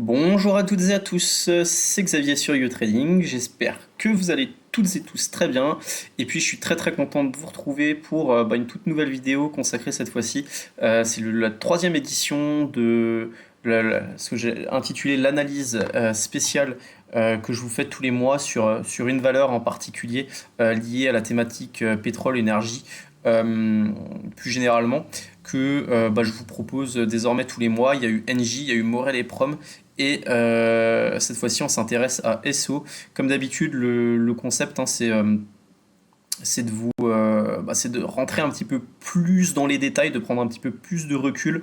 Bonjour à toutes et à tous, c'est Xavier sur YouTrading, j'espère que vous allez toutes et tous très bien. Et puis je suis très content de vous retrouver pour une toute nouvelle vidéo consacrée cette fois-ci. C'est la troisième édition de ce que j'ai intitulé l'analyse spéciale que je vous fais tous les mois sur une valeur en particulier liée à la thématique pétrole-énergie. euh, Plus généralement, que je vous propose désormais tous les mois. Il y a eu NJ, il y a eu Morel et Prom, et cette fois-ci, on s'intéresse à SO. Comme d'habitude, le concept, hein, c'est de rentrer un petit peu plus dans les détails, de prendre un petit peu plus de recul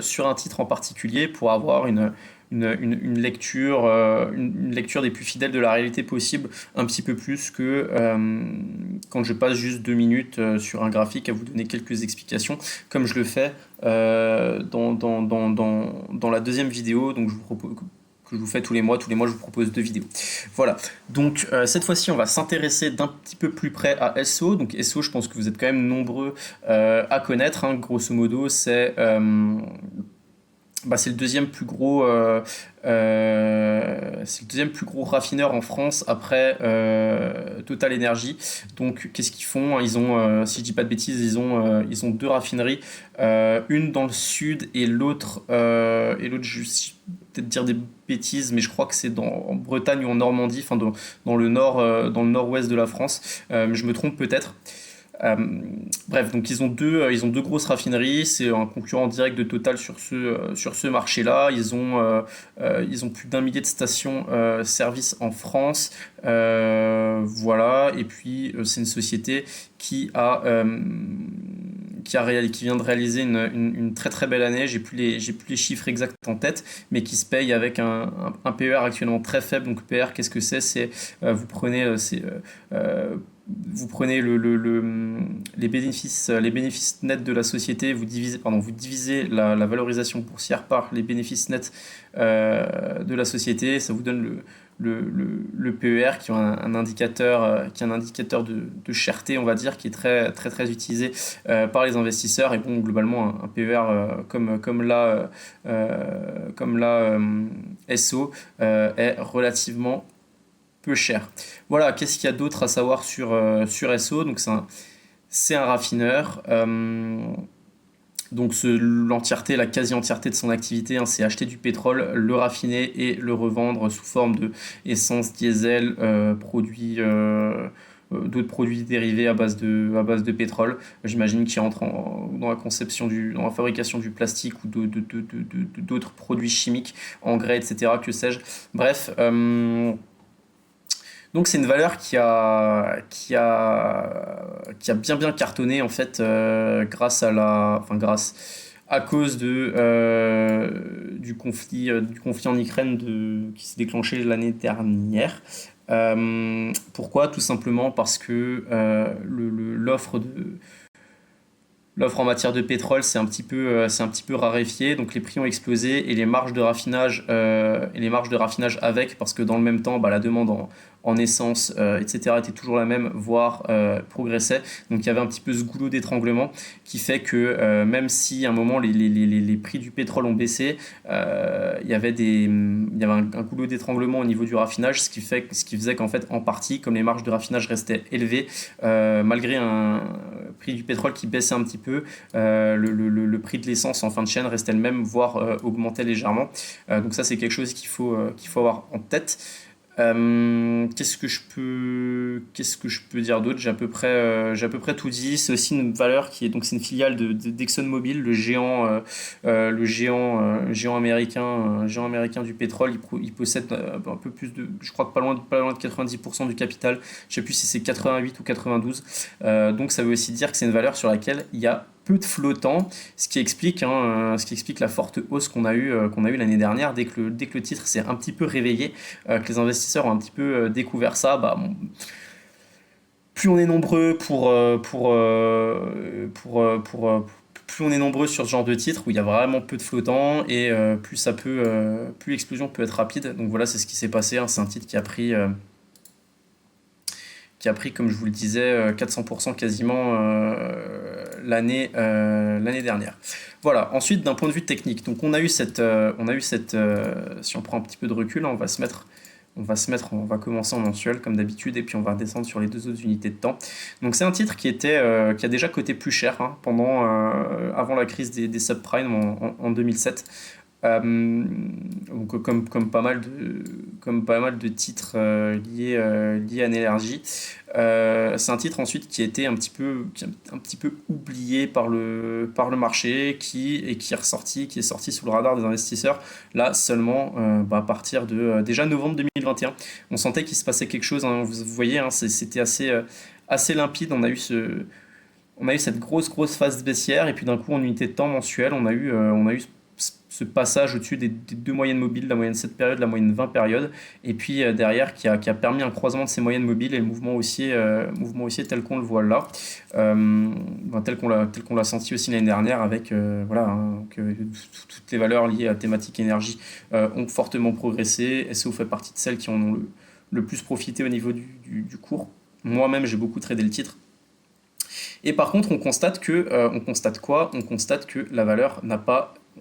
sur un titre en particulier pour avoir une lecture, une lecture des plus fidèles de la réalité possible, un petit peu plus que quand je passe juste 2 minutes sur un graphique à vous donner quelques explications, comme je le fais dans la deuxième vidéo, donc que je vous fais tous les mois. Tous les mois, je vous propose 2 vidéos. Voilà. Donc cette fois-ci, on va s'intéresser d'un petit peu plus près à SO. Donc SO, je pense que vous êtes quand même nombreux à connaître, hein. Grosso modo, c'est le deuxième plus gros, c'est le deuxième plus gros raffineur en France après Total Energy. Donc, qu'est-ce qu'ils font? Ils ont, si je dis pas de bêtises, ils ont deux raffineries, une dans le sud et l'autre, je vais peut-être dire des bêtises, mais je crois que c'est en Bretagne ou en Normandie, enfin dans le nord, dans le nord-ouest de la France. Mais je me trompe peut-être. Euh, Bref, donc ils ont deux grosses raffineries, c'est un concurrent direct de Total sur ce marché-là. Ils ont plus d'1 millier de stations service en France. Voilà, et puis c'est une société qui qui vient de réaliser une très belle année. J'ai plus les chiffres exacts en tête, mais qui se paye avec un PER actuellement très faible. Donc PER, qu'est-ce que c'est? Vous prenez les bénéfices nets de la société, vous divisez la valorisation boursière par les bénéfices nets de la société, ça vous donne le PER, qui est un indicateur de cherté, on va dire, qui est très utilisé par les investisseurs. Et bon, globalement, un PER comme là, SO est relativement peu cher. Voilà, qu'est-ce qu'il y a d'autre à savoir sur SO? Donc c'est un raffineur. Donc l'entièreté, la quasi-entièreté de son activité, hein, c'est acheter du pétrole, le raffiner et le revendre sous forme de essence, diesel, d'autres produits dérivés à base de pétrole. J'imagine qu'ils rentrent dans la dans la fabrication du plastique ou d'autres produits chimiques, engrais, etc. Que sais-je. Bref. Donc c'est une valeur qui a bien cartonné en fait, à cause du conflit en Ukraine qui s'est déclenché l'année dernière. Pourquoi? Tout simplement parce que l'offre en matière de pétrole c'est un petit peu raréfié, donc les prix ont explosé et les marges de raffinage avec, parce que dans le même temps, la demande en essence, etc., était toujours la même, voire progressait. Donc il y avait un petit peu ce goulot d'étranglement qui fait que même si à un moment les prix du pétrole ont baissé, il y avait un goulot d'étranglement au niveau du raffinage, ce qui faisait qu'en fait, en partie, comme les marges de raffinage restaient élevées, malgré un prix du pétrole qui baissait un petit peu, le prix de l'essence en fin de chaîne restait le même, voire augmentait légèrement. Donc ça, c'est quelque chose qu'il faut avoir en tête. Qu'est-ce que je peux dire d'autre? J'ai à peu près tout dit. C'est aussi une valeur c'est une filiale d'ExxonMobil, le géant américain du pétrole. Il possède un peu plus je crois que pas loin de 90% du capital. Je sais plus si c'est 88 ou 92. Donc ça veut aussi dire que c'est une valeur sur laquelle il y a peu de flottants, ce qui explique la forte hausse qu'on a eu l'année dernière, dès que le titre s'est un petit peu réveillé, que les investisseurs ont un petit peu découvert ça. Bon, plus on est nombreux plus on est nombreux sur ce genre de titre où il y a vraiment peu de flottants, et plus l'explosion peut être rapide. Donc voilà, c'est ce qui s'est passé, hein. C'est un titre qui a pris, comme je vous le disais, 400% quasiment l'année dernière. Voilà, ensuite d'un point de vue technique, donc si on prend un petit peu de recul, hein, on va commencer en mensuel comme d'habitude et puis on va descendre sur les deux autres unités de temps. Donc c'est un titre qui a déjà coté plus cher, hein, avant la crise des subprimes en 2007. Donc, comme pas mal de titres liés à l'énergie. C'est un titre ensuite qui a été un petit peu oublié par le marché, qui est sorti sous le radar des investisseurs là seulement à partir de déjà novembre 2021. On sentait qu'il se passait quelque chose, hein, vous voyez, hein, c'était assez limpide. On a eu cette grosse phase baissière et puis d'un coup en unité de temps mensuelle on a eu ce passage au-dessus des deux moyennes mobiles, la moyenne 7 périodes, la moyenne 20 périodes, et puis derrière qui a permis un croisement de ces moyennes mobiles et le mouvement haussier tel qu'on le voit là, tel qu'on l'a senti aussi l'année dernière avec voilà, hein, toutes les valeurs liées à la thématique énergie ont fortement progressé. SO fait partie de celles qui en ont le plus profité au niveau du cours. Moi-même j'ai beaucoup tradé le titre. Et par contre, on constate quoi? On constate que la valeur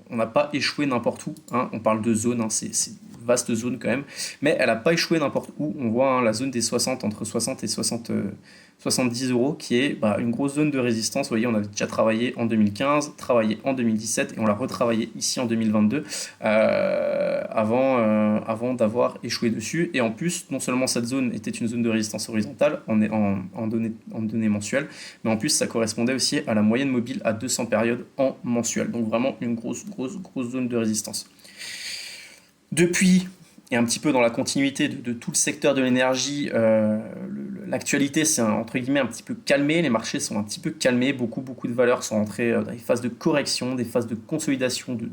on n'a pas échoué n'importe où, hein. On parle de zone, hein, c'est une vaste zone quand même, mais elle n'a pas échoué n'importe où. On voit, hein, la zone des 60, entre 60 et 70 euros, qui est une grosse zone de résistance. Vous voyez, on avait déjà travaillé en 2015, travaillé en 2017, et on l'a retravaillé ici en 2022, avant d'avoir échoué dessus. Et en plus, non seulement cette zone était une zone de résistance horizontale en données mensuelles, mais en plus ça correspondait aussi à la moyenne mobile à 200 périodes en mensuel. Donc vraiment une grosse zone de résistance. Depuis, et un petit peu dans la continuité de tout le secteur de l'énergie, l'actualité s'est entre guillemets un petit peu calmée, les marchés sont un petit peu calmés, beaucoup de valeurs sont entrées dans des phases de correction, des phases de consolidation de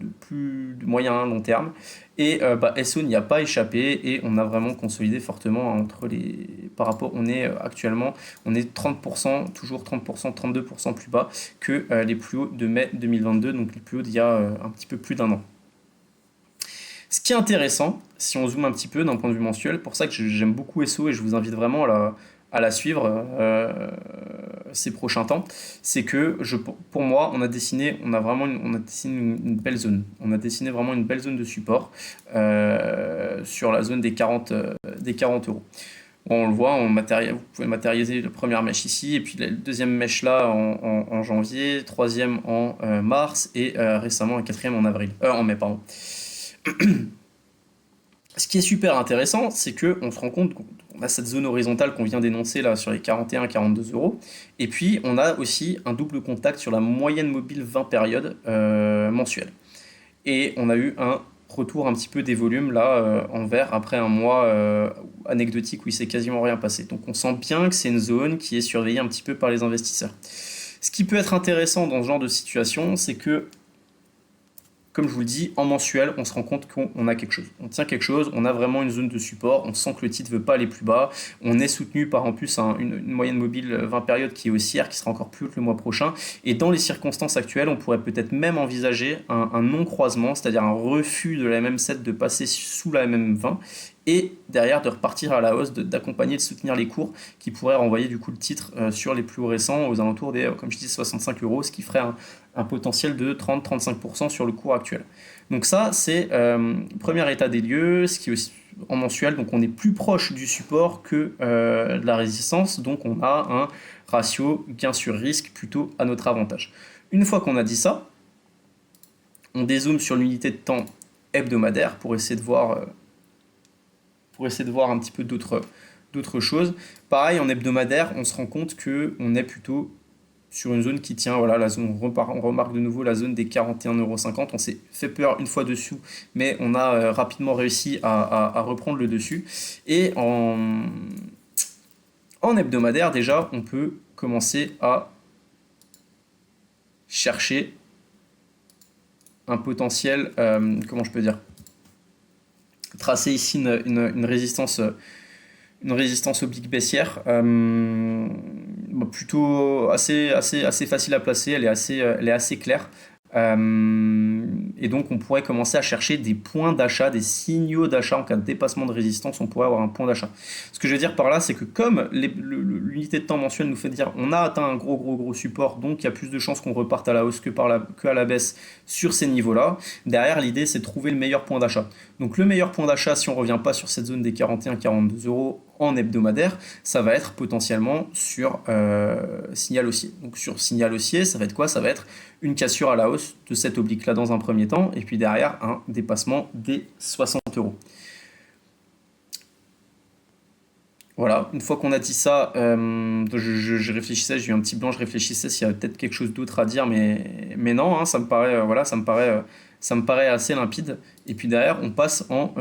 moyen long terme, et SO n'y a pas échappé et on a vraiment consolidé fortement par rapport, actuellement, on est 30%, toujours 30%, 32% plus bas que les plus hauts de mai 2022, donc les plus hauts d'il y a un petit peu plus d'un an. Ce qui est intéressant, si on zoome un petit peu d'un point de vue mensuel, pour ça que j'aime beaucoup SO et je vous invite vraiment à la suivre ces prochains temps, c'est que pour moi, on a dessiné une belle zone. On a dessiné vraiment une belle zone de support sur la zone des 40 euros. Bon, on le voit, vous pouvez matérialiser la première mèche ici, et puis la deuxième mèche là en janvier, troisième en mars, et récemment la quatrième en mai, pardon. Ce qui est super intéressant, c'est qu'on se rend compte qu'on a cette zone horizontale qu'on vient d'énoncer là sur les 41-42 euros, et puis on a aussi un double contact sur la moyenne mobile 20 périodes mensuelle. Et on a eu un retour un petit peu des volumes là en vert après un mois anecdotique où il s'est quasiment rien passé. Donc on sent bien que c'est une zone qui est surveillée un petit peu par les investisseurs. Ce qui peut être intéressant dans ce genre de situation, c'est que, comme je vous le dis, en mensuel, on se rend compte qu'on a quelque chose. On tient quelque chose, on a vraiment une zone de support, on sent que le titre ne veut pas aller plus bas, on est soutenu par en plus une moyenne mobile 20 périodes qui est haussière, qui sera encore plus haute le mois prochain. Et dans les circonstances actuelles, on pourrait peut-être même envisager un non-croisement, c'est-à-dire un refus de la MM7 de passer sous la MM20, et derrière de repartir à la hausse, d'accompagner, de soutenir les cours qui pourraient renvoyer du coup le titre sur les plus hauts récents aux alentours des, comme je dis, 65 euros, ce qui ferait un potentiel de 30-35% sur le cours actuel. Donc ça, c'est premier état des lieux, ce qui est aussi en mensuel, donc on est plus proche du support que de la résistance, donc on a un ratio gain sur risque plutôt à notre avantage. Une fois qu'on a dit ça, on dézoome sur l'unité de temps hebdomadaire pour essayer de voir un petit peu d'autres choses. Pareil, en hebdomadaire, on se rend compte qu'on est plutôt sur une zone qui tient, voilà, la zone, on remarque de nouveau la zone des 41,50 €. On s'est fait peur une fois dessous, mais on a rapidement réussi à reprendre le dessus. Et en hebdomadaire, déjà, on peut commencer à chercher un potentiel, comment je peux dire, tracer ici une résistance oblique baissière, plutôt assez facile à placer, elle est assez claire. Et donc on pourrait commencer à chercher des points d'achat, des signaux d'achat en cas de dépassement de résistance, on pourrait avoir un point d'achat. Ce que je veux dire par là, c'est que comme l'unité de temps mensuelle nous fait dire on a atteint un gros support, donc il y a plus de chances qu'on reparte à la hausse que à la baisse sur ces niveaux-là, derrière l'idée c'est de trouver le meilleur point d'achat. Donc le meilleur point d'achat, si on ne revient pas sur cette zone des 41-42 euros en hebdomadaire, ça va être potentiellement sur signal haussier. Donc sur signal haussier, ça va être quoi? Ça va être une cassure à la hausse de cette oblique-là dans un premier temps, et puis derrière un dépassement des 60 euros. Voilà, une fois qu'on a dit ça, je réfléchissais, j'ai eu un petit blanc, je réfléchissais s'il y avait peut-être quelque chose d'autre à dire, mais non, hein, ça me paraît, voilà, ça me paraît assez limpide. Et puis derrière, on passe en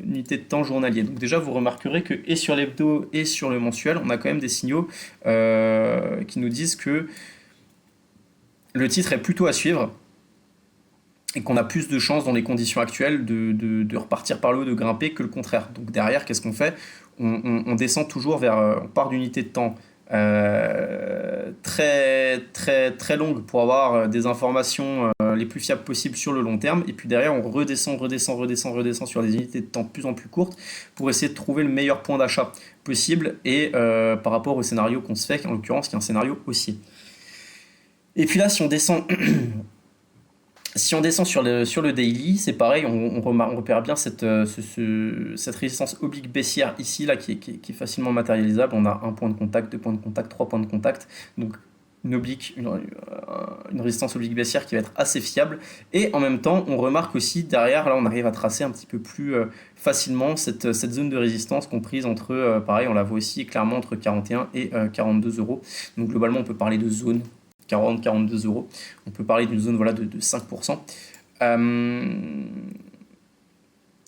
unité de temps journalier. Donc déjà, vous remarquerez que et sur l'hebdo et sur le mensuel, on a quand même des signaux qui nous disent que le titre est plutôt à suivre et qu'on a plus de chances dans les conditions actuelles de repartir par le haut, de grimper que le contraire. Donc derrière, qu'est-ce qu'on fait? On descend toujours vers... on part d'unités de temps très longues pour avoir des informations les plus fiables possibles sur le long terme. Et puis derrière, on redescend sur des unités de temps de plus en plus courtes pour essayer de trouver le meilleur point d'achat possible et par rapport au scénario qu'on se fait, en l'occurrence, qui est un scénario haussier. Et puis là, si on descend... Si on descend sur le daily, c'est pareil, on repère bien cette résistance oblique baissière ici, là, qui est facilement matérialisable. On a un point de contact, deux points de contact, trois points de contact. Donc une résistance oblique baissière qui va être assez fiable. Et en même temps, on remarque aussi derrière, là on arrive à tracer un petit peu plus facilement cette zone de résistance comprise entre, pareil, on la voit aussi clairement entre 41 et 42 euros. Donc globalement, on peut parler de zone. 40-42 euros. On peut parler d'une zone voilà, de 5%.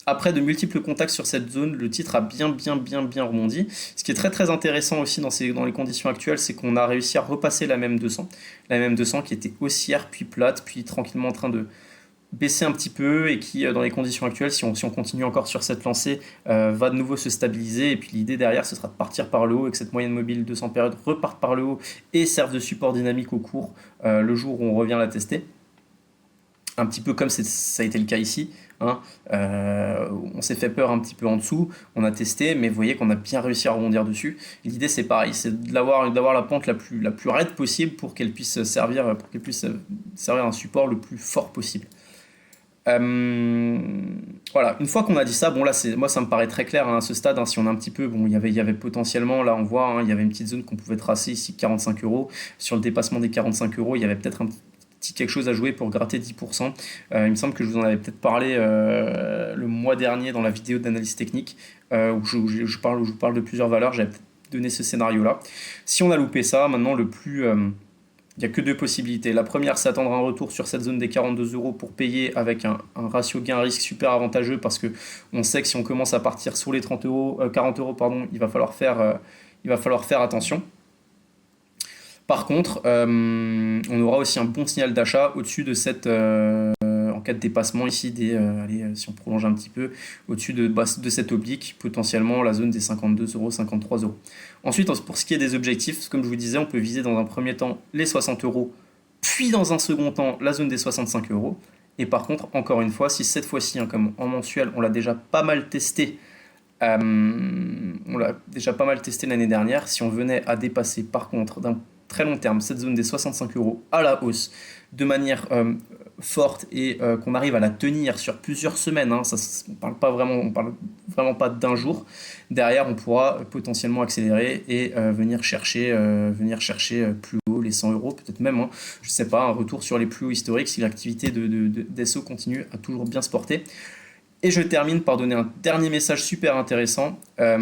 Après de multiples contacts sur cette zone, le titre a bien rebondi. Ce qui est très intéressant aussi dans les conditions actuelles, c'est qu'on a réussi à repasser la même 200. La même 200 qui était haussière, puis plate, puis tranquillement en train de baisser un petit peu et qui, dans les conditions actuelles, si on continue encore sur cette lancée, va de nouveau se stabiliser. Et puis l'idée derrière, ce sera de partir par le haut et que cette moyenne mobile 200 périodes reparte par le haut et serve de support dynamique au cours le jour où on revient la tester. Un petit peu comme ça a été le cas ici. Hein. On s'est fait peur un petit peu en dessous, on a testé, mais vous voyez qu'on a bien réussi à rebondir dessus. L'idée c'est pareil, c'est d'avoir la pente la plus raide possible pour qu'elle puisse servir un support le plus fort possible. Voilà, une fois qu'on a dit ça, bon là moi ça me paraît très clair hein, à ce stade, hein, si on a un petit peu, bon il y avait potentiellement, là on voit, hein, il y avait une petite zone qu'on pouvait tracer ici, 45 euros, sur le dépassement des 45 euros, il y avait peut-être un petit quelque chose à jouer pour gratter 10%. Il me semble que je vous en avais peut-être parlé le mois dernier dans la vidéo d'analyse technique, où je parle de plusieurs valeurs, j'avais peut-être donné ce scénario-là. Si on a loupé ça, maintenant il n'y a que deux possibilités. La première, c'est attendre un retour sur cette zone des 42 euros pour payer avec un ratio gain-risque super avantageux parce que on sait que si on commence à partir sous les 40 euros, pardon, il va falloir faire attention. Par contre, on aura aussi un bon signal d'achat au-dessus de cette, en cas de dépassement ici, si on prolonge un petit peu, au-dessus de cette oblique, potentiellement la zone des 52 euros, 53 euros. Ensuite, pour ce qui est des objectifs, comme je vous disais, on peut viser dans un premier temps les 60 euros, puis dans un second temps la zone des 65 euros. Et par contre, encore une fois, si cette fois-ci, hein, comme en mensuel, on l'a déjà pas mal testé, l'année dernière, si on venait à dépasser par contre d'un très long terme cette zone des 65 euros à la hausse de manière forte et qu'on arrive à la tenir sur plusieurs semaines, hein, on parle vraiment pas d'un jour, derrière on pourra potentiellement accélérer et venir chercher plus haut les 100 euros, peut-être même, hein, je sais pas, un retour sur les plus hauts historiques si l'activité d'SO continue à toujours bien se porter. Et je termine par donner un dernier message super intéressant. Pas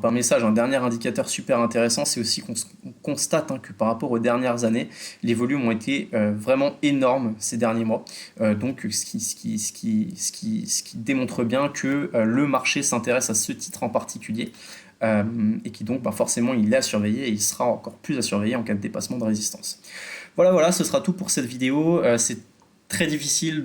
un message, un dernier indicateur super intéressant, c'est aussi qu'on constate hein, que par rapport aux dernières années, les volumes ont été vraiment énormes ces derniers mois. Donc ce qui démontre bien que le marché s'intéresse à ce titre en particulier. Et qui donc forcément il est à surveiller et il sera encore plus à surveiller en cas de dépassement de résistance. Voilà, ce sera tout pour cette vidéo. C'est très difficile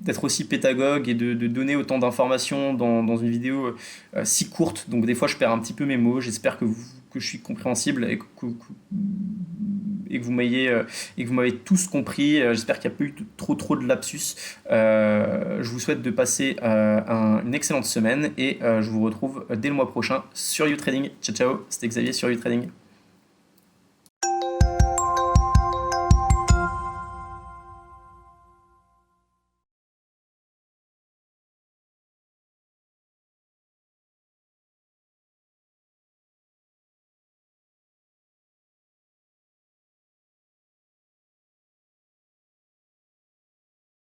d'être aussi pédagogue et de donner autant d'informations dans une vidéo si courte. Donc des fois je perds un petit peu mes mots. J'espère que que je suis compréhensible et que vous m'avez tous compris. J'espère qu'il n'y a pas eu trop de lapsus. Je vous souhaite de passer une excellente semaine et je vous retrouve dès le mois prochain sur YouTrading. Ciao ciao, c'était Xavier sur YouTrading.